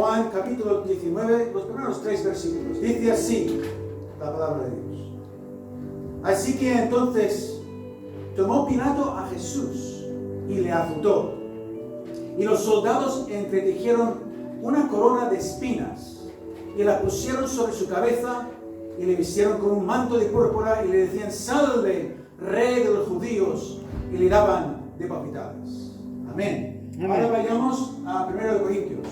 Juan capítulo 19, los primeros 3 versículos. Dice así la palabra de Dios. Así que entonces tomó Pilato a Jesús y le azotó. Y los soldados entretejieron una corona de espinas y la pusieron sobre su cabeza y le vistieron con un manto de púrpura y le decían: salve, rey de los judíos, y le daban de bofetadas. Amén. Ahora vayamos a 1 Corintios.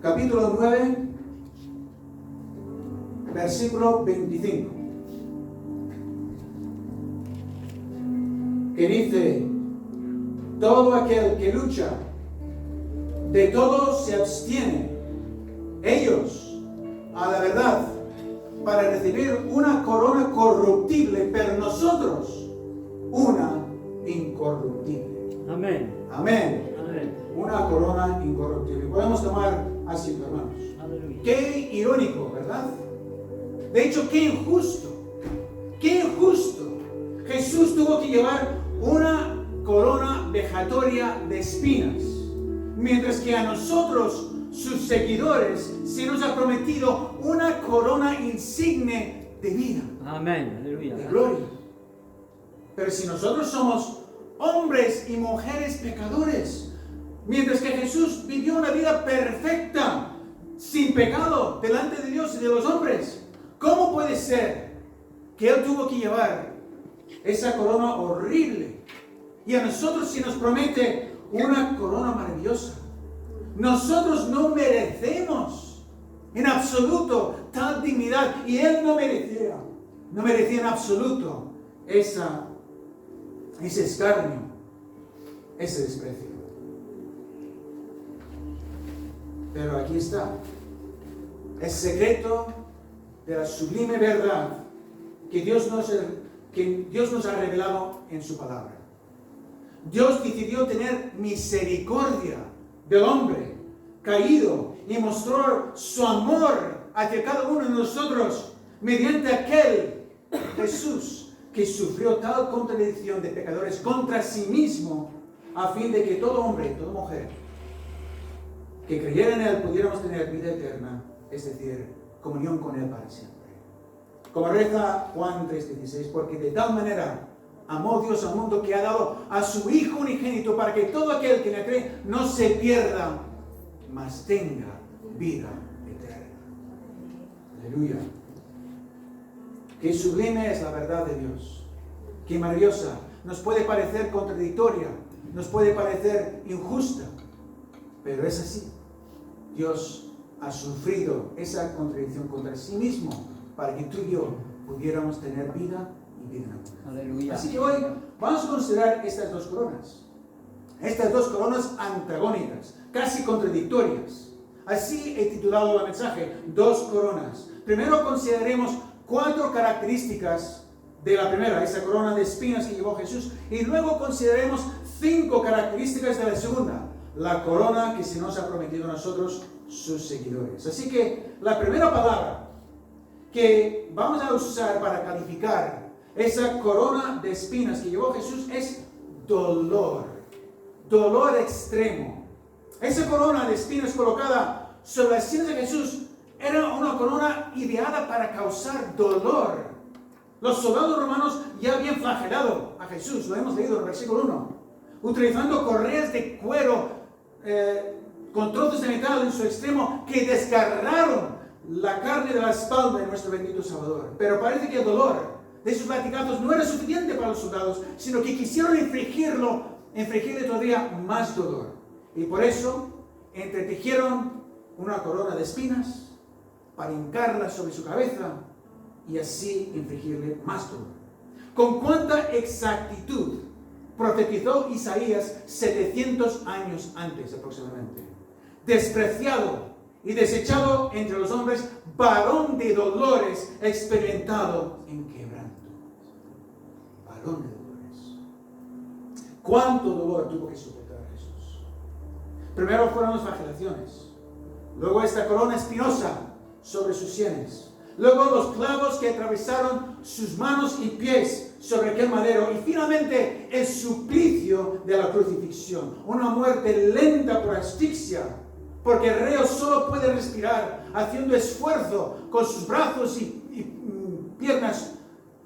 Capítulo 9, versículo 25. Que dice: todo aquel que lucha, de todo se abstiene, ellos, a la verdad, para recibir una corona corruptible, pero nosotros, una incorruptible. Amén. Amén. Amén. Una corona incorruptible. Podemos tomar asiento, hermanos. Aleluya. Qué irónico, ¿verdad? De hecho, qué injusto. Qué injusto. Jesús tuvo que llevar una corona vejatoria de espinas, mientras que a nosotros, sus seguidores, se nos ha prometido una corona insigne de vida. Amén. Aleluya. De gloria. Pero si nosotros somos hombres y mujeres pecadores, mientras que Jesús vivió una vida perfecta, sin pecado, delante de Dios y de los hombres, ¿cómo puede ser que Él tuvo que llevar esa corona horrible? Y a nosotros se nos promete una corona maravillosa. Nosotros no merecemos en absoluto tal dignidad, y Él no merecía en absoluto ese escarnio, ese desprecio. Pero aquí está el secreto de la sublime verdad que Dios nos ha revelado en su palabra. Dios decidió tener misericordia del hombre caído y mostró su amor hacia cada uno de nosotros mediante aquel Jesús que sufrió tal contradicción de pecadores contra sí mismo, a fin de que todo hombre y toda mujer que creyera en Él pudiéramos tener vida eterna, es decir, comunión con Él para siempre. Como reza Juan 3:16, porque de tal manera amó Dios al mundo que ha dado a su Hijo unigénito, para que todo aquel que le cree no se pierda, mas tenga vida eterna. Aleluya. Qué sublime es la verdad de Dios. Qué maravillosa. Nos puede parecer contradictoria, nos puede parecer injusta, pero es así. Dios ha sufrido esa contradicción contra sí mismo para que tú y yo pudiéramos tener vida y vida en abundancia. Aleluya. Así que hoy vamos a considerar estas dos coronas. Estas dos coronas antagónicas, casi contradictorias. Así he titulado el mensaje: dos coronas. Primero consideraremos 4 características de la primera, esa corona de espinas que llevó Jesús, y luego consideraremos 5 características de la segunda, la corona que se nos ha prometido a nosotros, sus seguidores. Así que la primera palabra que vamos a usar para calificar esa corona de espinas que llevó Jesús es dolor. Dolor extremo. Esa corona de espinas colocada sobre las sienes de Jesús era una corona ideada para causar dolor. Los soldados romanos ya habían flagelado a Jesús, lo hemos leído en el versículo 1, utilizando correas de cuero con trozos de metal en su extremo que desgarraron la carne de la espalda de nuestro bendito Salvador. Pero parece que el dolor de esos latigazos no era suficiente para los soldados, sino que quisieron infligirle todavía más dolor. Y por eso entretejieron una corona de espinas para hincarla sobre su cabeza y así infligirle más dolor. Con cuánta exactitud profetizó Isaías 700 años antes aproximadamente. Despreciado y desechado entre los hombres, varón de dolores, experimentado en quebranto. Varón de dolores. ¿Cuánto dolor tuvo que soportar Jesús? Primero fueron las flagelaciones, luego esta corona espinosa sobre sus sienes, luego los clavos que atravesaron sus manos y pies sobre aquel madero, y finalmente el suplicio de la crucifixión, una muerte lenta por asfixia, porque el reo solo puede respirar haciendo esfuerzo con sus brazos y piernas,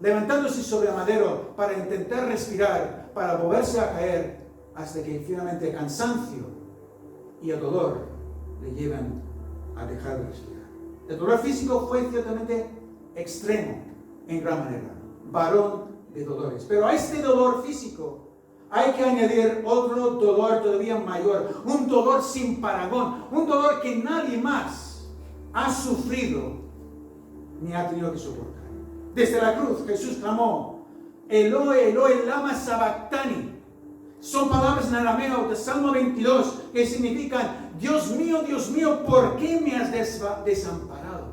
levantándose sobre el madero para intentar respirar, para volverse a caer, hasta que finalmente el cansancio y el dolor le llevan a dejar de respirar. El dolor físico fue ciertamente extremo en gran manera, varón de dolores. Pero a este dolor físico hay que añadir otro dolor todavía mayor, un dolor sin parangón, un dolor que nadie más ha sufrido ni ha tenido que soportar. Desde la cruz Jesús clamó, Eloi, Eloi, lama sabactani. Son palabras en arameo de Salmo 22 que significan, Dios mío, ¿por qué me has desamparado?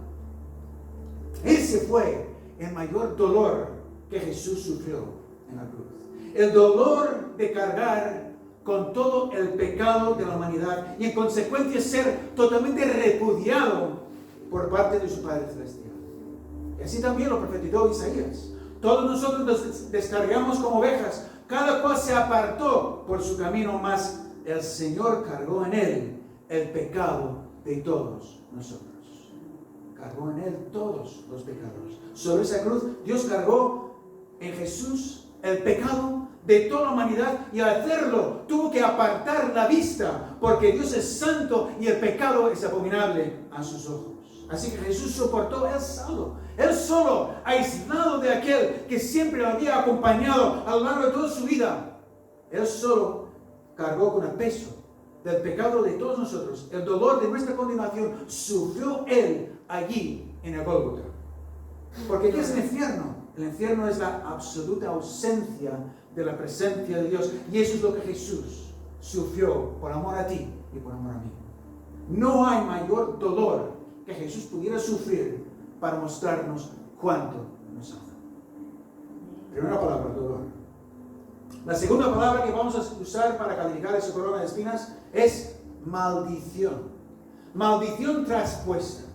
Ese fue el mayor dolor que Jesús sufrió en la cruz. El dolor de cargar con todo el pecado de la humanidad y en consecuencia ser totalmente repudiado por parte de su Padre Celestial. Y así también lo profetizó Isaías. Todos nosotros nos descargamos como ovejas, cada cual se apartó por su camino, mas el Señor cargó en él el pecado de todos nosotros. Cargó en él todos los pecados. Sobre esa cruz, Dios cargó en Jesús el pecado de toda la humanidad, y al hacerlo tuvo que apartar la vista, porque Dios es santo y el pecado es abominable a sus ojos. Así que Jesús soportó él solo, aislado de aquel que siempre lo había acompañado a lo largo de toda su vida. Él solo cargó con el peso del pecado de todos nosotros, el dolor de nuestra condenación, sufrió él allí en el Gólgota. Porque ¿qué es el infierno? El infierno es la absoluta ausencia de la presencia de Dios, y eso es lo que Jesús sufrió por amor a ti y por amor a mí. No hay mayor dolor que Jesús pudiera sufrir para mostrarnos cuánto nos ama. Primera palabra, dolor. La segunda palabra que vamos a usar para calificar esa corona de espinas es maldición. Maldición traspuesta.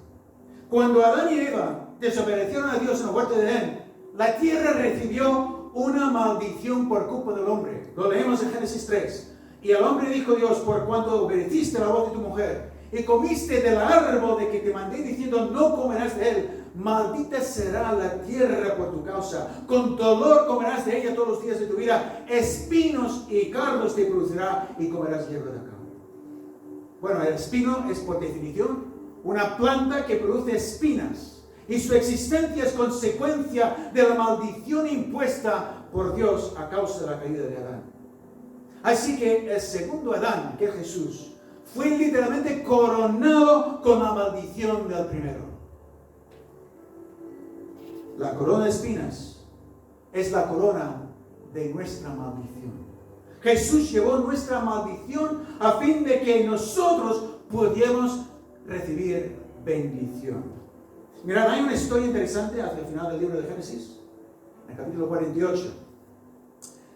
Cuando Adán y Eva desobedecieron a Dios en el huerto de Edén, la tierra recibió una maldición por culpa del hombre. Lo leemos en Génesis 3. Y al hombre dijo Dios, por cuanto obedeciste la voz de tu mujer y comiste del árbol de que te mandé diciendo, no comerás de él, maldita será la tierra por tu causa. Con dolor comerás de ella todos los días de tu vida. Espinos y cardos te producirá y comerás hierba de campo. Bueno, el espino es por definición una planta que produce espinas. Y su existencia es consecuencia de la maldición impuesta por Dios a causa de la caída de Adán. Así que el segundo Adán, que es Jesús, fue literalmente coronado con la maldición del primero. La corona de espinas es la corona de nuestra maldición. Jesús llevó nuestra maldición a fin de que nosotros pudiéramos recibir bendición. Mirad, hay una historia interesante hacia el final del libro de Génesis, en el capítulo 48.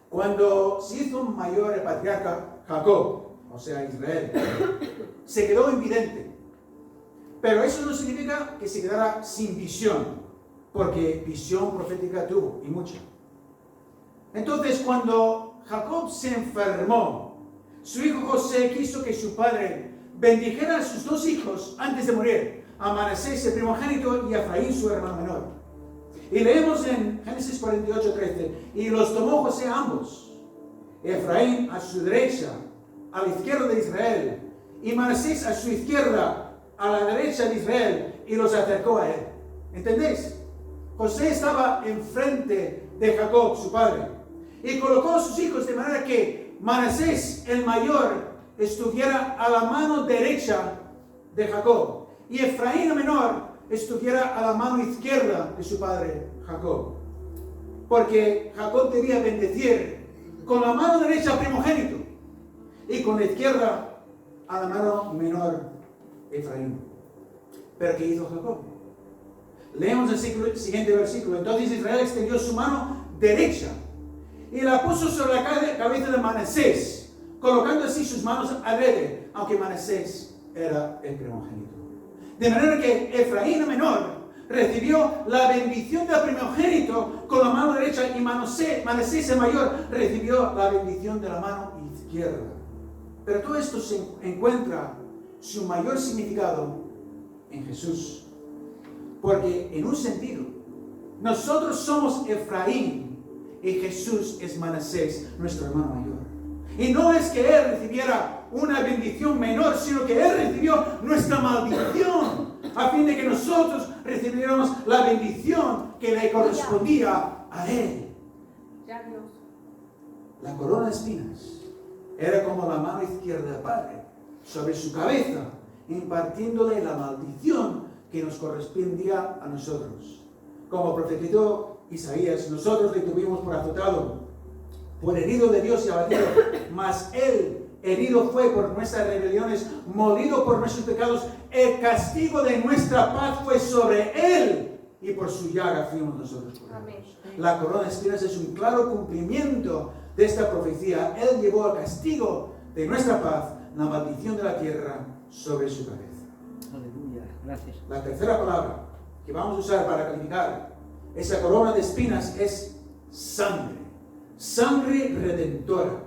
Cuando se hizo mayor el patriarca Jacob, o sea Israel, se quedó invidente. Pero eso no significa que se quedara sin visión, porque visión profética tuvo, y mucha. Entonces, cuando Jacob se enfermó, su hijo José quiso que su padre bendijera a sus dos hijos antes de morir, a Manasés el primogénito y a Efraín su hermano menor. Y leemos en Génesis 48:13, y los tomó José a ambos, Efraín a su derecha, a la izquierda de Israel, y Manasés a su izquierda, a la derecha de Israel, y los acercó a él. ¿Entendéis? José estaba enfrente de Jacob, su padre, y colocó a sus hijos de manera que Manasés, el mayor, estuviera a la mano derecha de Jacob, y Efraín, el menor, estuviera a la mano izquierda de su padre Jacob. Porque Jacob debía bendecir con la mano derecha al primogénito y con la izquierda a la mano menor Efraín. Pero ¿qué hizo Jacob? Leemos el siguiente versículo. Entonces Israel extendió su mano derecha y la puso sobre la cabeza de Manasés, colocando así sus manos alrededor, aunque Manasés era el primogénito. De manera que Efraín el menor recibió la bendición del primogénito con la mano derecha y Manasés el mayor recibió la bendición de la mano izquierda. Pero todo esto se encuentra su mayor significado en Jesús. Porque en un sentido, nosotros somos Efraín y Jesús es Manasés, nuestro hermano mayor. Y no es que Él recibiera una bendición menor, sino que Él recibió nuestra maldición, a fin de que nosotros recibiéramos la bendición que le correspondía a Él. La corona de espinas era como la mano izquierda del Padre sobre su cabeza, impartiéndole la maldición que nos correspondía a nosotros. Como profetizó Isaías, nosotros le tuvimos por azotado, por herido de Dios y abatido, mas Él herido fue por nuestras rebeliones, molido por nuestros pecados, el castigo de nuestra paz fue sobre Él, y por su llaga fuimos nosotros curados. La corona de espinas es un claro cumplimiento de esta profecía. Él llevó al castigo de nuestra paz, la maldición de la tierra, sobre su cabeza. Aleluya, gracias. La tercera palabra que vamos a usar para calificar esa corona de espinas es sangre. Sangre redentora.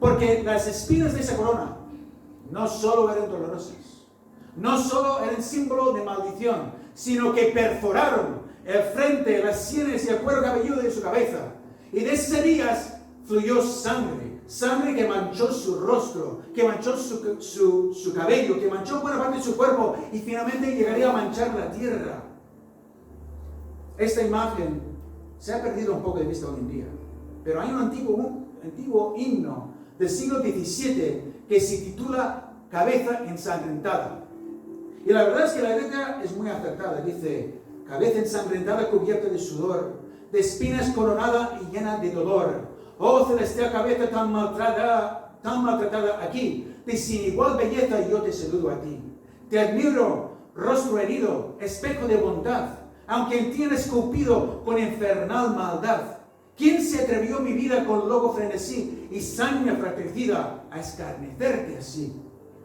Porque las espinas de esa corona no solo eran dolorosas, no solo eran símbolo de maldición, sino que perforaron el frente, las sienes y el cuero cabelludo de su cabeza. Y de esas heridas fluyó sangre. Sangre que manchó su rostro, que manchó su cabello, que manchó buena parte de su cuerpo y finalmente llegaría a manchar la tierra. Esta imagen se ha perdido un poco de vista hoy en día, pero hay un antiguo himno del siglo XVII que se titula Cabeza ensangrentada. Y la verdad es que la letra es muy acertada. Dice: cabeza ensangrentada cubierta de sudor, de espinas coronada y llena de dolor. Oh celestial cabeza tan maltratada aquí, de sin igual belleza yo te saludo a ti. Te admiro, rostro herido, espejo de bondad, aunque en ti han esculpido con infernal maldad. ¿Quién se atrevió mi vida con loco frenesí y sangre fratricida a escarnecerte así?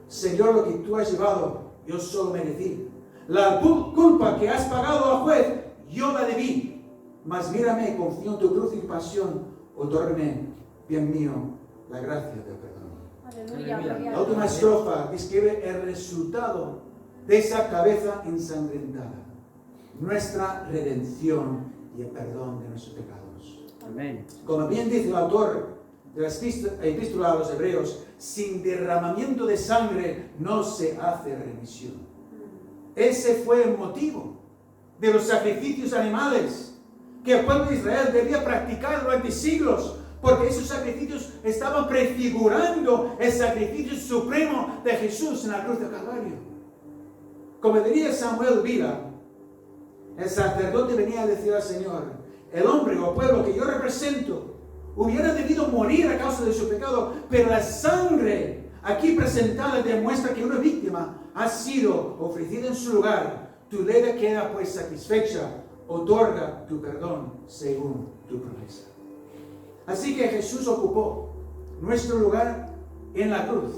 Señor, lo que tú has llevado, yo solo merecí. La culpa que has pagado al juez, yo la debí. Mas mírame, confío en tu cruz y pasión. Otórgame, bien mío, la gracia del perdón. Aleluya. La última estrofa describe el resultado de esa cabeza ensangrentada. Nuestra redención y el perdón de nuestros pecados. Amén. Como bien dice el autor de la epístola a los Hebreos, sin derramamiento de sangre no se hace remisión. Ese fue el motivo de los sacrificios animales que el pueblo de Israel debía practicar durante siglos, porque esos sacrificios estaban prefigurando el sacrificio supremo de Jesús en la cruz del Calvario. Como diría Samuel Vila, el sacerdote venía a decir al Señor: el hombre o pueblo que yo represento hubiera debido morir a causa de su pecado, pero la sangre aquí presentada demuestra que una víctima ha sido ofrecida en su lugar. Tu ley queda pues satisfecha, otorga tu perdón según tu promesa. Así que Jesús ocupó nuestro lugar en la cruz,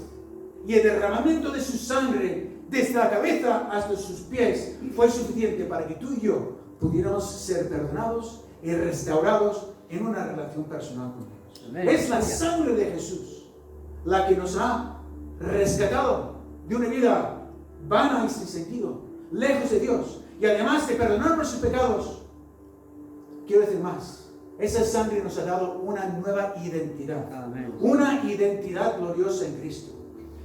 y el derramamiento de su sangre desde la cabeza hasta sus pies fue suficiente para que tú y yo pudiéramos ser perdonados y restaurados en una relación personal con Dios. Amén. Es la sangre de Jesús la que nos ha rescatado de una vida vana y sin sentido, lejos de Dios, y además de perdonar nuestros pecados. Quiero decir más: esa sangre nos ha dado una nueva identidad. Amén. Una identidad gloriosa en Cristo.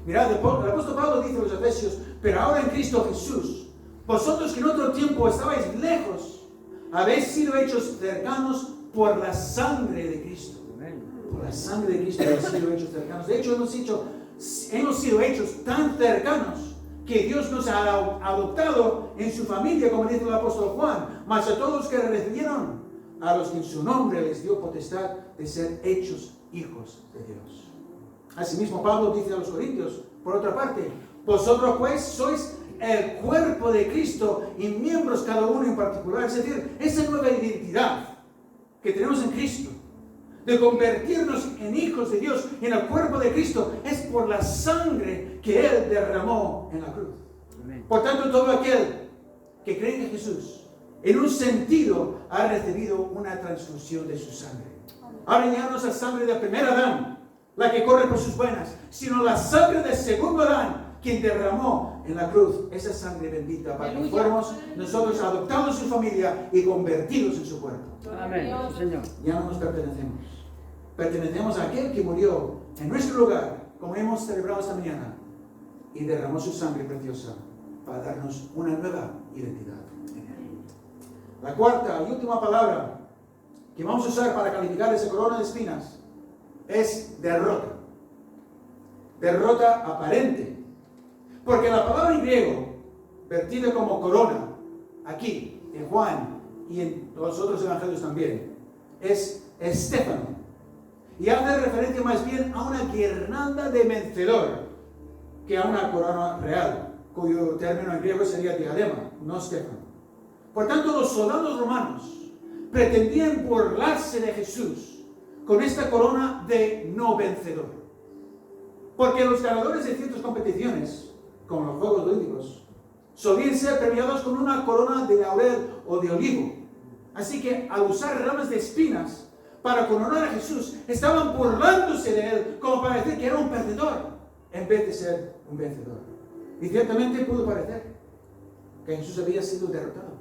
Mirad, el apóstol Pablo dice a los Efesios: pero ahora en Cristo Jesús, vosotros que en otro tiempo estabais lejos, habéis sido hechos cercanos por la sangre de Cristo. Amén. Por la sangre de Cristo hemos sido hechos cercanos. De hecho, hemos sido hechos tan cercanos que Dios nos ha adoptado en su familia, como dice el apóstol Juan. Mas a todos los que le recibieron, a los que en su nombre les dio potestad de ser hechos hijos de Dios. Asimismo, Pablo dice a los Corintios, por otra parte: vosotros pues sois el cuerpo de Cristo y miembros cada uno en particular. Es decir, esa nueva identidad que tenemos en Cristo, de convertirnos en hijos de Dios, en el cuerpo de Cristo, es por la sangre que Él derramó en la cruz. Amén. Por tanto, todo aquel que creen en Jesús, en un sentido, ha recibido una transfusión de su sangre. Ahora ya no es la sangre del primer Adán, la que corre por sus venas, sino la sangre del segundo Adán, quien derramó en la cruz esa sangre bendita para que fuéramos nosotros adoptados en su familia y convertidos en su cuerpo. Amén, sí, Señor. Ya no nos pertenecemos. Pertenecemos a aquel que murió en nuestro lugar, como hemos celebrado esta mañana, y derramó su sangre preciosa para darnos una nueva identidad en él. La cuarta y última palabra que vamos a usar para calificar esa corona de espinas es derrota. Derrota aparente. Porque la palabra en griego, vertida como corona, aquí, en Juan y en los otros evangelios también, es estéfano. Y hace referencia más bien a una guirnalda de vencedor que a una corona real, cuyo término en griego sería diadema, no estéfano. Por tanto, los soldados romanos pretendían burlarse de Jesús con esta corona de no vencedor. Porque los ganadores de ciertas competiciones, como los Juegos Olímpicos, solían ser premiados con una corona de laurel o de olivo. Así que al usar ramas de espinas para coronar a Jesús, estaban burlándose de él como para decir que era un perdedor en vez de ser un vencedor. Y ciertamente pudo parecer que Jesús había sido derrotado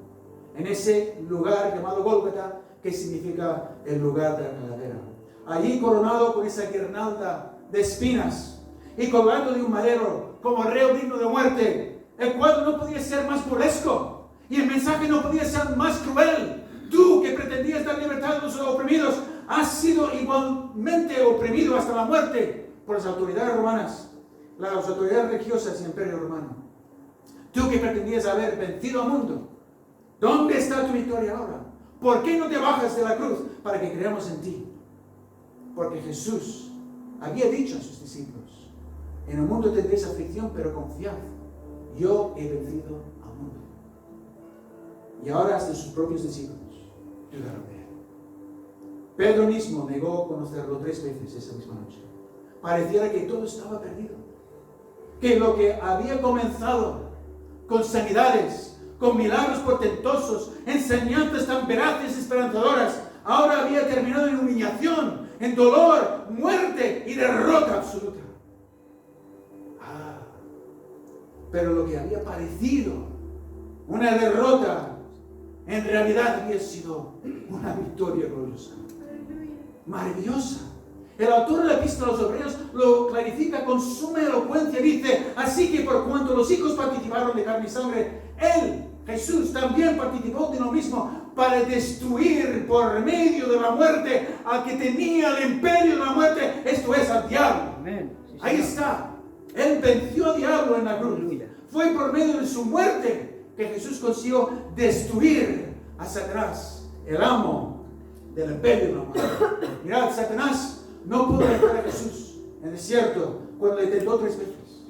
en ese lugar llamado Gólgota, que significa el lugar de la calavera. Allí coronado con esa guirnalda de espinas y colgando de un madero como reo digno de muerte. El cuadro no podía ser más burlesco y el mensaje no podía ser más cruel. Tú que pretendías dar libertad a los oprimidos, has sido igualmente oprimido hasta la muerte por las autoridades romanas, las autoridades religiosas y el imperio romano. Tú que pretendías haber vencido al mundo, ¿dónde está tu victoria ahora? ¿Por qué no te bajas de la cruz para que creamos en ti? Porque Jesús había dicho a sus discípulos: en el mundo tendréis aflicción, pero confiad, yo he vencido al mundo. Y ahora hasta sus propios discípulos dudaron de él. Pedro mismo negó conocerlo 3 veces esa misma noche. Pareciera que todo estaba perdido, que lo que había comenzado con sanidades, con milagros portentosos, enseñanzas tan veraces y esperanzadoras, ahora había terminado en humillación, en dolor, muerte y derrota absoluta. Pero lo que había parecido una derrota, en realidad había sido una victoria gloriosa, maravillosa. El autor de la Epístola a los Hebreos lo clarifica con suma elocuencia. Dice: así que por cuanto los hijos participaron de carne y sangre, él, Jesús, también participó de lo mismo para destruir por medio de la muerte al que tenía el imperio de la muerte, esto es, al diablo. Amén. Sí, ahí está. Él venció al diablo en la cruz. Fue por medio de su muerte que Jesús consiguió destruir a Satanás, el amo del imperio de la muerte. Mirad, Satanás no pudo vencer a Jesús en el desierto cuando le tentó 3 veces.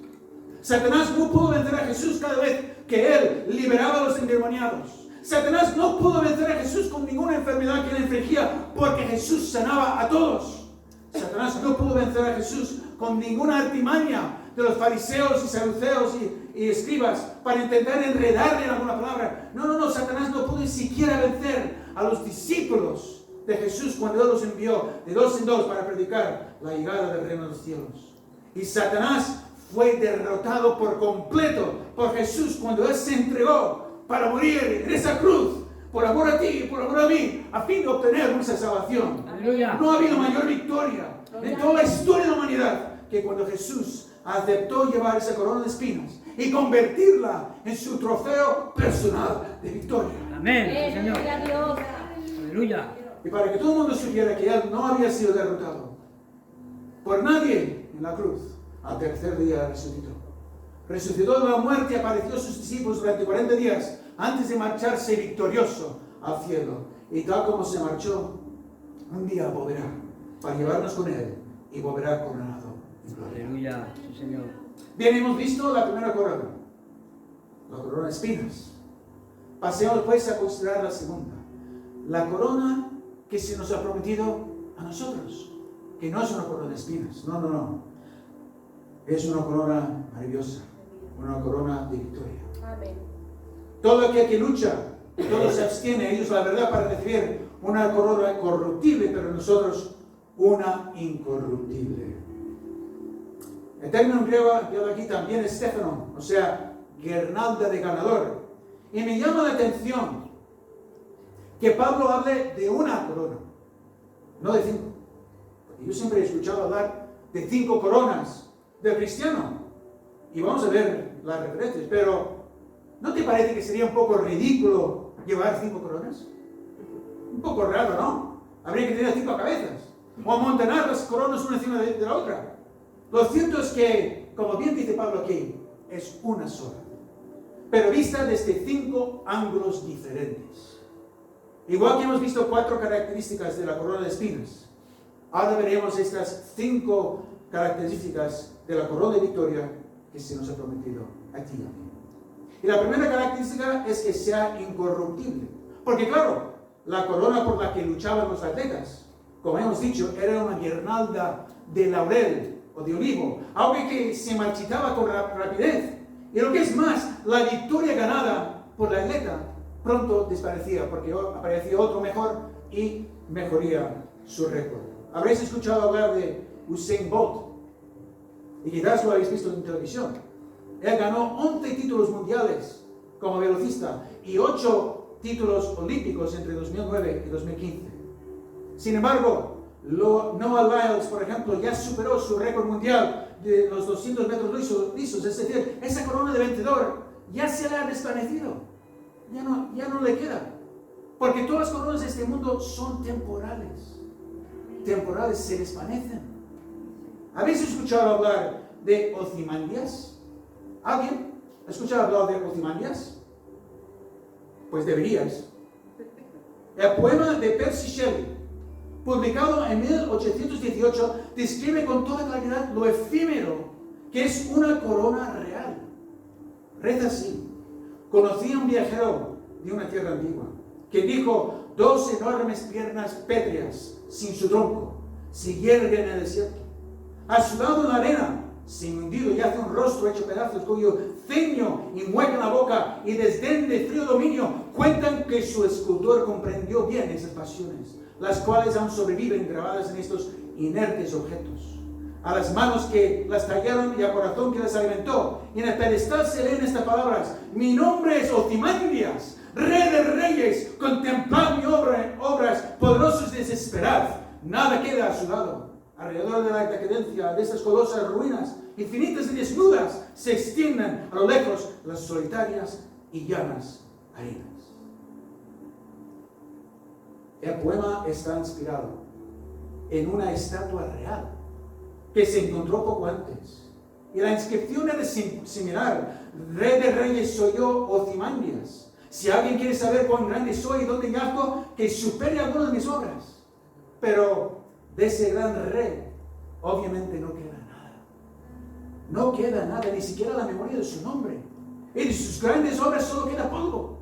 Satanás no pudo vencer a Jesús cada vez que él liberaba a los endemoniados. Satanás no pudo vencer a Jesús con ninguna enfermedad que le infligía, porque Jesús sanaba a todos. Satanás no pudo vencer a Jesús con ninguna artimaña de los fariseos y saduceos y escribas para intentar enredarle en alguna palabra. No, Satanás no pudo ni siquiera vencer a los discípulos de Jesús cuando Él los envió de 2 en 2 para predicar la llegada del reino de los cielos. Y Satanás fue derrotado por completo por Jesús cuando Él se entregó para morir en esa cruz por amor a ti y por amor a mí, a fin de obtener nuestra salvación. Aleluya. No ha habido mayor victoria en toda la historia de la humanidad que cuando Jesús aceptó llevar esa corona de espinas y convertirla en su trofeo personal de victoria. Amén, sí, Señor. Aleluya. Y para que todo el mundo supiera que Él no había sido derrotado por nadie en la cruz, al 3er día resucitó. Resucitó de la muerte y apareció a sus discípulos durante 40 días antes de marcharse victorioso al cielo. Y tal como se marchó, un día volverá para llevarnos con Él y volverá coronado en gloria. Aleluya, sí, Señor. Bien, hemos visto la primera corona, la corona de espinas. Pasemos pues a considerar la segunda, la corona que se nos ha prometido a nosotros, que no es una corona de espinas, no. Es una corona maravillosa, una corona de victoria. Amén. Todo aquel que lucha y todo se abstiene, ellos la verdad para recibir una corona corruptible, pero nosotros una incorruptible. El término griego empleado aquí también es Stéphanon, o sea, guirnalda de ganador. Y me llama la atención que Pablo hable de una corona, no de 5. Porque yo siempre he escuchado hablar de 5 coronas del cristiano. Y vamos a ver las referencias, pero ¿no te parece que sería un poco ridículo llevar 5 coronas? Un poco raro, ¿no? Habría que tener 5 cabezas. O amontonar las coronas una encima de la otra. Lo cierto es que, como bien dice Pablo aquí, es una sola, pero vista desde 5 ángulos diferentes. Igual que hemos visto 4 características de la corona de espinas, ahora veremos estas 5 características de la corona de victoria que se nos ha prometido a ti y a mí. Y la primera característica es que sea incorruptible. Porque claro, la corona por la que luchaban los atletas, como hemos dicho, era una guirnalda de laurel o de olivo, algo que se marchitaba con rapidez. Y lo que es más, la victoria ganada por la atleta pronto desaparecía, porque aparecía otro mejor y mejoría su récord. Habréis escuchado hablar de Usain Bolt, y quizás lo habéis visto en televisión. Él ganó 11 títulos mundiales como velocista y 8 títulos olímpicos entre 2009 y 2015. Sin embargo, Noah Lyles, por ejemplo, ya superó su récord mundial de los 200 metros lisos, es decir, esa corona de vencedor ya se le ha desvanecido, ya no le queda, porque todas las coronas de este mundo son temporales, se desvanecen. ¿Habéis escuchado hablar de Ozymandias? ¿Alguien ha escuchado hablar de Ozymandias? Pues deberías. El poema de Percy Shelley, publicado en 1818, describe con toda claridad lo efímero que es una corona real. Reza así: conocí a un viajero de una tierra antigua, que dijo: 2 enormes piernas pétreas, sin su tronco, se yerguen en el desierto. A su lado en la arena, sin hundido, y hace un rostro hecho pedazos, cuyo ceño y mueca la boca, y desdén de frío dominio, cuentan que su escultor comprendió bien esas pasiones, las cuales aún sobreviven grabadas en estos inertes objetos. A las manos que las tallaron y al corazón que las alimentó. Y en el pedestal se leen estas palabras: mi nombre es Ozymandias, rey de reyes, contemplad mi obras, poderosos desesperad. Nada queda a su lado. Alrededor de la decadencia de estas colosas ruinas, infinitas y desnudas, se extienden a lo lejos las solitarias y llanas arenas. El poema está inspirado en una estatua real que se encontró poco antes. Y la inscripción era similar: rey de reyes soy yo, Ozymandias. Si alguien quiere saber cuán grande soy y dónde yazo, que supere alguna de mis obras. Pero de ese gran rey, obviamente no queda nada. No queda nada, ni siquiera la memoria de su nombre. Y de sus grandes obras solo queda polvo.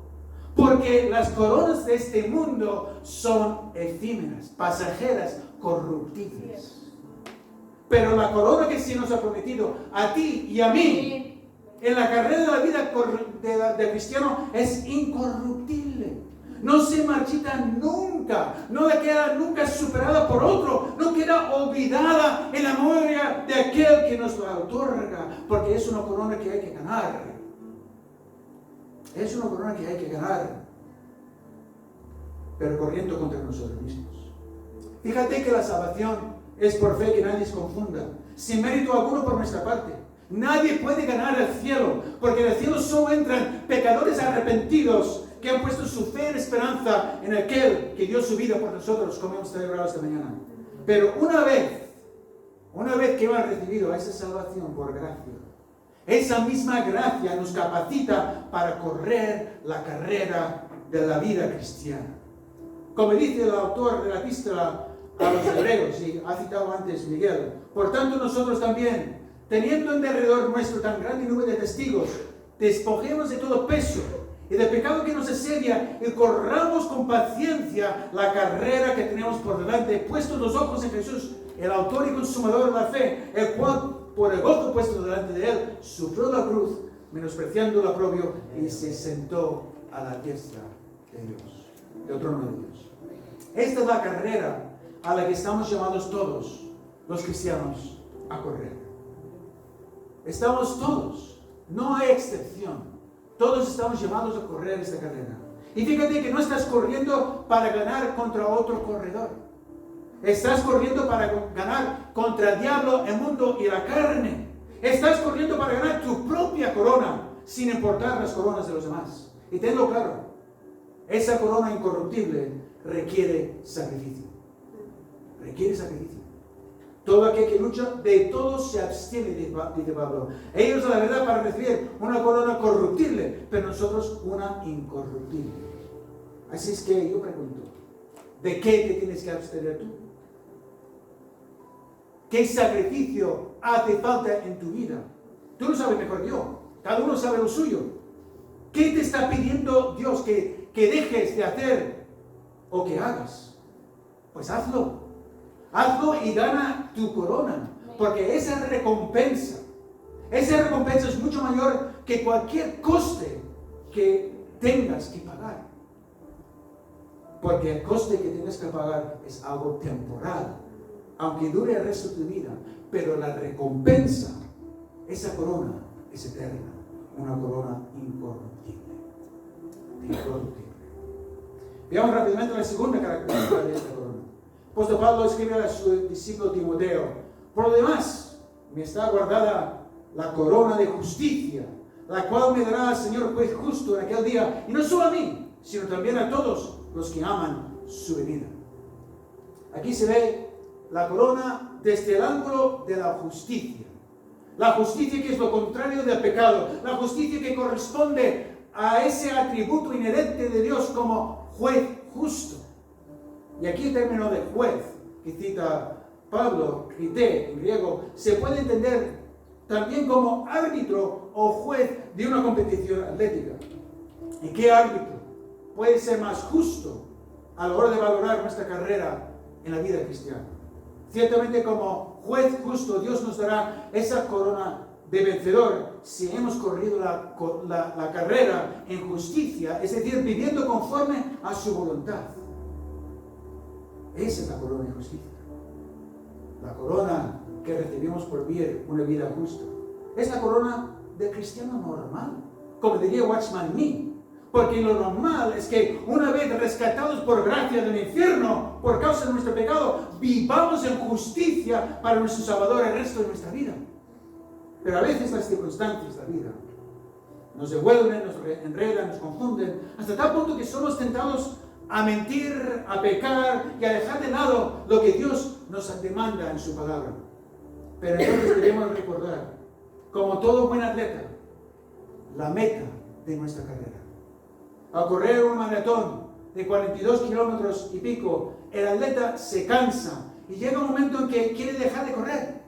Porque las coronas de este mundo son efímeras, pasajeras, corruptibles. Pero la corona que se nos ha prometido a ti y a mí, en la carrera de la vida del cristiano, es incorruptible. No se marchita nunca, no le queda nunca superada por otro, no queda olvidada en la memoria de aquel que nos la otorga, porque es una corona que hay que ganar. Es una corona que hay que ganar, pero corriendo contra nosotros mismos. Fíjate que la salvación es por fe, que nadie se confunda, sin mérito alguno por nuestra parte. Nadie puede ganar el cielo, porque en el cielo solo entran pecadores arrepentidos que han puesto su fe en esperanza en aquel que dio su vida por nosotros, como hemos celebrado esta mañana. Pero una vez que hemos recibido esa salvación por gracia, esa misma gracia nos capacita para correr la carrera de la vida cristiana. Como dice el autor de la epístola a los hebreos, y ha citado antes Miguel: por tanto nosotros también, teniendo en derredor nuestro tan grande número de testigos, despojemos de todo peso y del pecado que nos asedia, y corramos con paciencia la carrera que tenemos por delante, puestos los ojos en Jesús, el autor y consumador de la fe, el cual, por el gozo puesto delante de él, sufrió la cruz, menospreciando el oprobio, y se sentó a la diestra de Dios, del trono de Dios. Esta es la carrera a la que estamos llamados todos los cristianos a correr. Estamos todos, no hay excepción. Todos estamos llamados a correr esta carrera. Y fíjate que no estás corriendo para ganar contra otro corredor. Estás corriendo para ganar contra el diablo, el mundo y la carne. Estás corriendo para ganar tu propia corona, sin importar las coronas de los demás. Y tenlo claro, esa corona incorruptible requiere sacrificio. Requiere sacrificio. Todo aquel que lucha, de todos se abstiene, dice Pablo. Ellos, la verdad, para recibir una corona corruptible, pero nosotros una incorruptible. Así es que yo pregunto, ¿de qué te tienes que abstener tú? ¿Qué sacrificio hace falta en tu vida? Tú lo sabes mejor que yo. Cada uno sabe lo suyo. ¿Qué te está pidiendo Dios que dejes de hacer o que hagas? Pues hazlo. Hazlo y gana tu corona. Porque esa recompensa es mucho mayor que cualquier coste que tengas que pagar. Porque el coste que tienes que pagar es algo temporal, aunque dure el resto de tu vida. Pero la recompensa, esa corona, es eterna. Una corona incorruptible. Veamos rápidamente la segunda característica de esta corona. El apóstol Pablo escribe a su discípulo Timoteo: por lo demás, me está guardada la corona de justicia, la cual me dará el Señor juez justo en aquel día, y no solo a mí, sino también a todos los que aman su venida. Aquí se ve la corona desde el ángulo de la justicia. La justicia que es lo contrario del pecado. La justicia que corresponde a ese atributo inherente de Dios como juez justo. Y aquí el término de juez que cita Pablo, krité en griego, se puede entender también como árbitro o juez de una competición atlética. ¿Y qué árbitro puede ser más justo a la hora de valorar nuestra carrera en la vida cristiana? Ciertamente, como juez justo, Dios nos dará esa corona de vencedor si hemos corrido la carrera en justicia, es decir, viviendo conforme a su voluntad. Esa es la corona de justicia. La corona que recibimos por vivir una vida justa. Es la corona del cristiano normal, como diría Watchman Nee. Porque lo normal es que una vez rescatados por gracia del infierno, por causa de nuestro pecado, vivamos en justicia para nuestro Salvador el resto de nuestra vida. Pero a veces las circunstancias de la vida nos devuelven, nos enredan, nos confunden, hasta tal punto que somos tentados a mentir, a pecar y a dejar de lado lo que Dios nos demanda en su palabra. Pero entonces debemos recordar, como todo buen atleta, la meta de nuestra carrera. Al correr un maratón de 42 kilómetros y pico, el atleta se cansa y llega un momento en que quiere dejar de correr.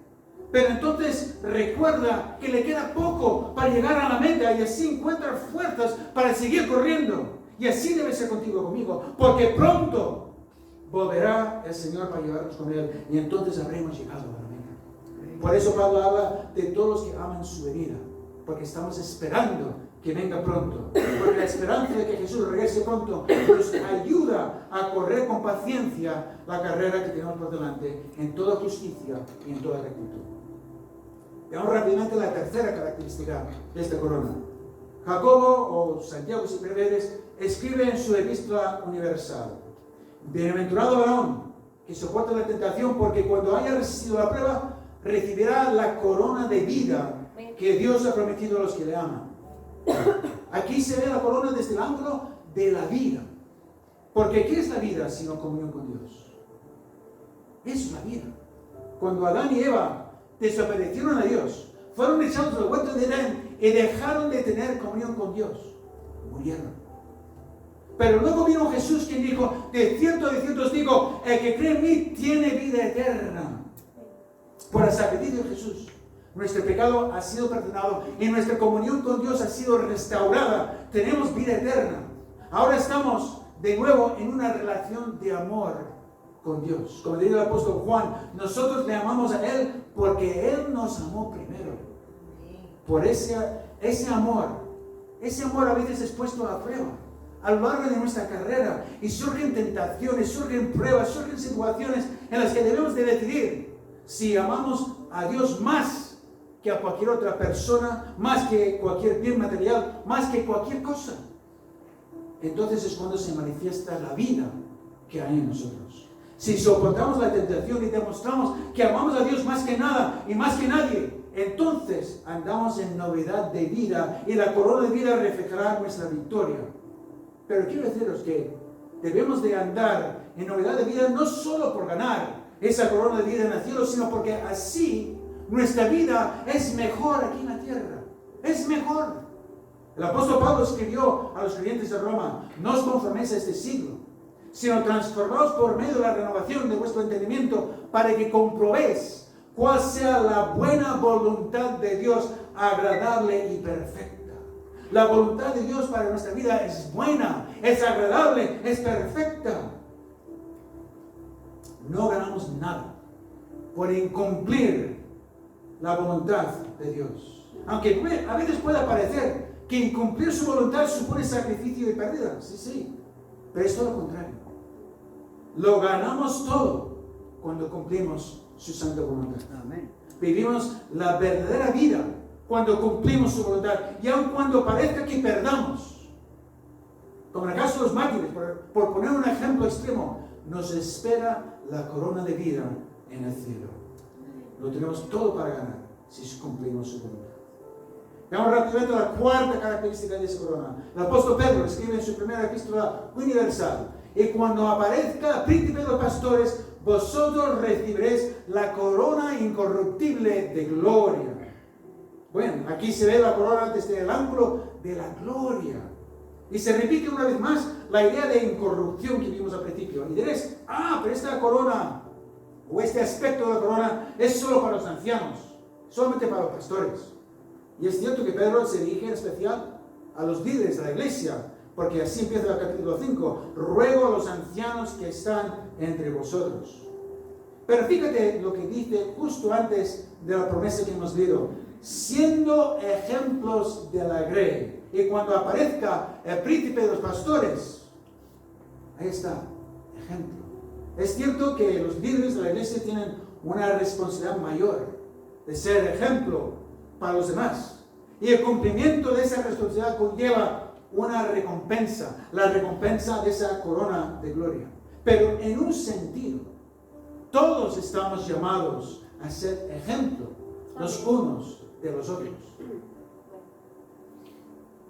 Pero entonces recuerda que le queda poco para llegar a la meta y así encuentra fuerzas para seguir corriendo. Y así debe ser contigo, conmigo, porque pronto volverá el Señor para llevarnos con Él y entonces habremos llegado a la meta. Por eso Pablo habla de todos los que aman su venida, porque estamos esperando que venga pronto, porque la esperanza de que Jesús regrese pronto nos ayuda a correr con paciencia la carrera que tenemos por delante, en toda justicia y en toda rectitud. Veamos rápidamente la tercera característica de esta corona. Jacobo, o Santiago si prefieres, escribe en su epístola universal: bienaventurado varón que soporta la tentación, porque cuando haya resistido la prueba, recibirá la corona de vida que Dios ha prometido a los que le aman. Aquí se ve la corona desde el ángulo de la vida. Porque ¿qué es la vida sino comunión con Dios? Es la vida. Cuando Adán y Eva desobedecieron a Dios, fueron echados del huerto de Edén y dejaron de tener comunión con Dios, murieron. Pero luego vino Jesús, quien dijo: de cierto os digo, el que cree en mí tiene vida eterna. Por el sacrificio de Jesús, nuestro pecado ha sido perdonado y nuestra comunión con Dios ha sido restaurada. Tenemos vida eterna. Ahora estamos de nuevo en una relación de amor con Dios. Como diría el apóstol Juan, nosotros le amamos a Él porque Él nos amó primero. Por ese amor a veces es puesto a prueba. a lo largo de nuestra carrera y surgen tentaciones, surgen pruebas, surgen situaciones en las que debemos de decidir si amamos a Dios más que a cualquier otra persona, más que cualquier bien material, más que cualquier cosa. Entonces es cuando se manifiesta la vida que hay en nosotros. Si soportamos la tentación y demostramos que amamos a Dios más que nada y más que nadie, entonces andamos en novedad de vida y la corona de vida reflejará nuestra victoria. Pero quiero deciros que debemos de andar en novedad de vida no solo por ganar esa corona de vida en el cielo, sino porque así nuestra vida es mejor aquí en la tierra. Es mejor. El apóstol Pablo escribió a los creyentes de Roma: no os conforméis a este siglo, sino transformaos por medio de la renovación de vuestro entendimiento, para que comprobéis cuál sea la buena voluntad de Dios, agradable y perfecta. La voluntad de Dios para nuestra vida es buena, es agradable, es perfecta. No ganamos nada por incumplir la voluntad de Dios. Aunque a veces pueda parecer que incumplir su voluntad supone sacrificio y pérdida. Sí, pero es todo lo contrario. Lo ganamos todo cuando cumplimos su santa voluntad. Amén. Vivimos la verdadera vida cuando cumplimos su voluntad, y aun cuando parezca que perdamos. Como en el caso de los mártires, por poner un ejemplo extremo, nos espera la corona de vida en el cielo. Lo tenemos todo para ganar si cumplimos su voluntad. Veamos rápidamente la cuarta característica de esa corona. El apóstol Pedro escribe en su primera epístola universal: y cuando aparezca el príncipe de los pastores, vosotros recibiréis la corona incorruptible de gloria. Bueno, aquí se ve la corona desde el ángulo de la gloria. Y se repite una vez más la idea de incorrupción que vimos al principio. Y diréis: pero esta corona, o este aspecto de la corona, es solo para los ancianos, solamente para los pastores. Y es cierto que Pedro se dirige en especial a los líderes de la iglesia, porque así empieza el capítulo 5: ruego a los ancianos que están entre vosotros. Pero fíjate lo que dice justo antes de la promesa que hemos leído: siendo ejemplos de la grey. Y cuando aparezca el príncipe de los pastores, ahí está, ejemplo. Es cierto que los líderes de la iglesia tienen una responsabilidad mayor de ser ejemplo para los demás. Y el cumplimiento de esa responsabilidad conlleva una recompensa, la recompensa de esa corona de gloria. Pero en un sentido, todos estamos llamados a ser ejemplo los unos de los otros.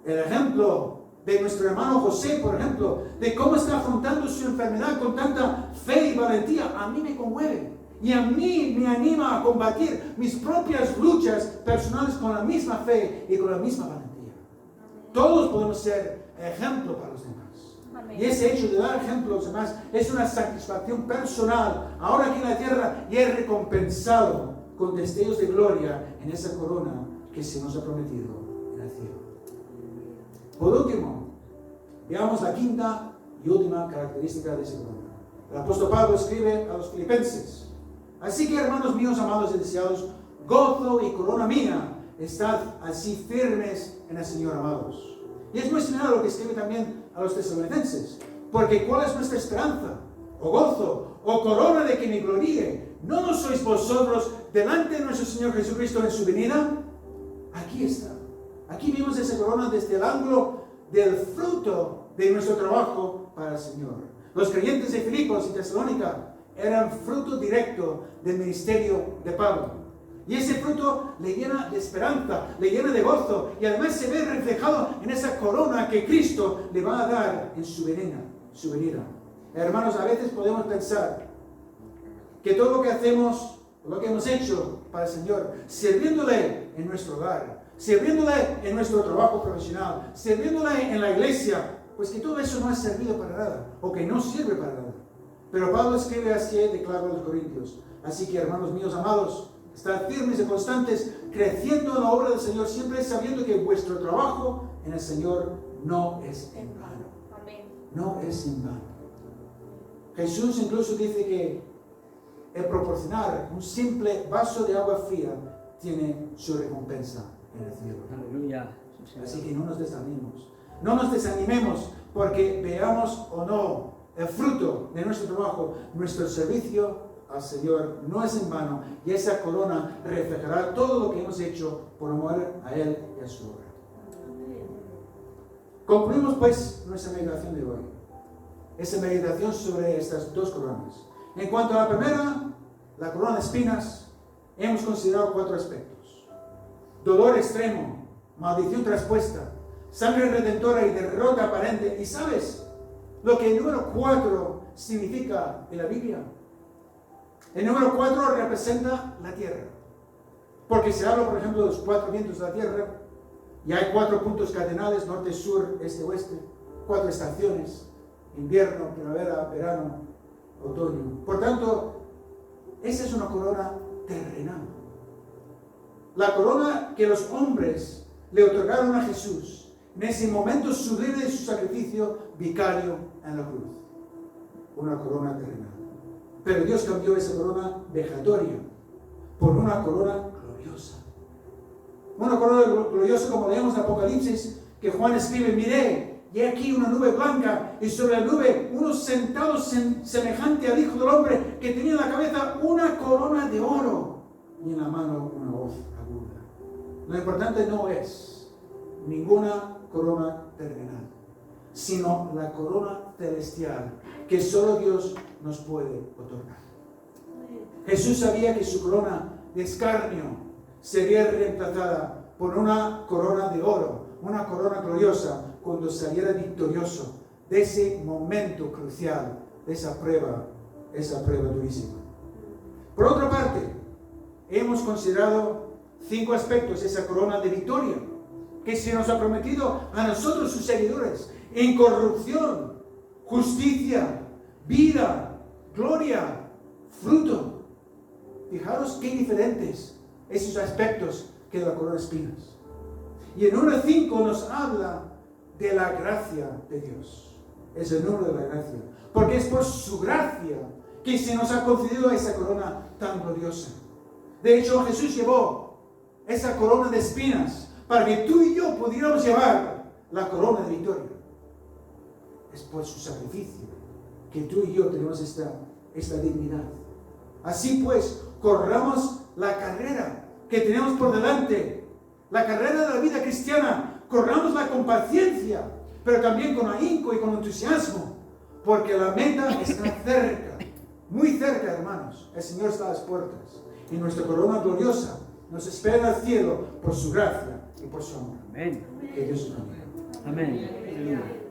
El ejemplo de nuestro hermano José, por ejemplo, de cómo está afrontando su enfermedad con tanta fe y valentía, a mí me conmueve. Y a mí me anima a combatir mis propias luchas personales con la misma fe y con la misma valentía. Todos podemos ser ejemplo para los demás. Y ese hecho de dar ejemplo a los demás es una satisfacción personal, ahora aquí en la tierra, y es recompensado con destellos de gloria en esa corona que se nos ha prometido en el cielo. Por último, veamos la quinta y última característica de esa corona. El apóstol Pablo escribe a los filipenses: así que, hermanos míos, amados y deseados, gozo y corona mía, estad así firmes en el Señor, amados. Y es muy similar a lo que escribe también a los tesalonicenses: porque ¿cuál es nuestra esperanza? O gozo, o corona de que me gloríe. ¿No lo sois vosotros delante de nuestro Señor Jesucristo en su venida? Aquí está. Aquí vimos esa corona desde el ángulo del fruto de nuestro trabajo para el Señor. Los creyentes de Filipos y Tesalónica eran fruto directo del ministerio de Pablo. Y ese fruto le llena de esperanza, le llena de gozo, y además se ve reflejado en esa corona que Cristo le va a dar en su venida. Hermanos, a veces podemos pensar que todo lo que hacemos, lo que hemos hecho para el Señor, sirviéndole en nuestro hogar, sirviéndole en nuestro trabajo profesional, sirviéndole en la iglesia, pues que todo eso no ha servido para nada, o que no sirve para nada. Pero Pablo escribe así, declara a los corintios: así que, hermanos míos amados, estad firmes y constantes, creciendo en la obra del Señor, siempre sabiendo que vuestro trabajo en el Señor no es en vano. No es en vano. Jesús incluso dice que el proporcionar un simple vaso de agua fría tiene su recompensa en el cielo. Aleluya. Así que no nos desanimemos. No nos desanimemos porque veamos o no el fruto de nuestro trabajo, nuestro servicio al Señor no es en vano, y esa corona reflejará todo lo que hemos hecho por amor a Él y a su obra. Concluimos pues nuestra meditación de hoy. Esa meditación sobre estas dos coronas. En cuanto a la primera, la corona de espinas, hemos considerado 4 aspectos: dolor extremo, maldición traspuesta, sangre redentora y derrota aparente. ¿Y sabes lo que el número 4 significa en la Biblia? El número 4 representa la tierra, porque se habla, por ejemplo, de los 4 vientos de la tierra, y hay 4 puntos cardinales: norte, sur, este, oeste, 4 estaciones: invierno, primavera, verano, otoño. Por tanto, esa es una corona terrenal. La corona que los hombres le otorgaron a Jesús en ese momento sublime de su sacrificio vicario en la cruz. Una corona terrenal. Pero Dios cambió esa corona vejatoria por una corona gloriosa. Una corona gloriosa, como leemos en Apocalipsis, que Juan escribe: miré, y aquí una nube blanca, y sobre la nube unos sentados semejante al Hijo del Hombre, que tenía en la cabeza una corona de oro y en la mano una hoz aguda. Lo importante no es ninguna corona terrenal, sino la corona celestial que solo Dios nos puede otorgar. Jesús sabía que su corona de escarnio sería reemplazada por una corona de oro, una corona gloriosa, cuando saliera victorioso de ese momento crucial, de esa prueba durísima. Por otra parte, hemos considerado 5 aspectos de esa corona de victoria que se nos ha prometido a nosotros, sus seguidores: incorrupción, justicia, vida, gloria, fruto. Fijaros qué diferentes esos aspectos que de la corona de espinas. Y el número 5 nos habla de la gracia de Dios. Es el número de la gracia, porque es por su gracia que se nos ha concedido esa corona tan gloriosa. De hecho, Jesús llevó esa corona de espinas para que tú y yo pudiéramos llevar la corona de victoria. Es por su sacrificio que tú y yo tenemos esta dignidad. Así pues, corramos la carrera que tenemos por delante, la carrera de la vida cristiana. Corrámosla con paciencia, pero también con ahínco y con entusiasmo, porque la meta está cerca, muy cerca, hermanos. El Señor está a las puertas, y nuestra corona gloriosa nos espera al cielo por su gracia y por su amor. Amén. Que Dios nos bendiga. Amén.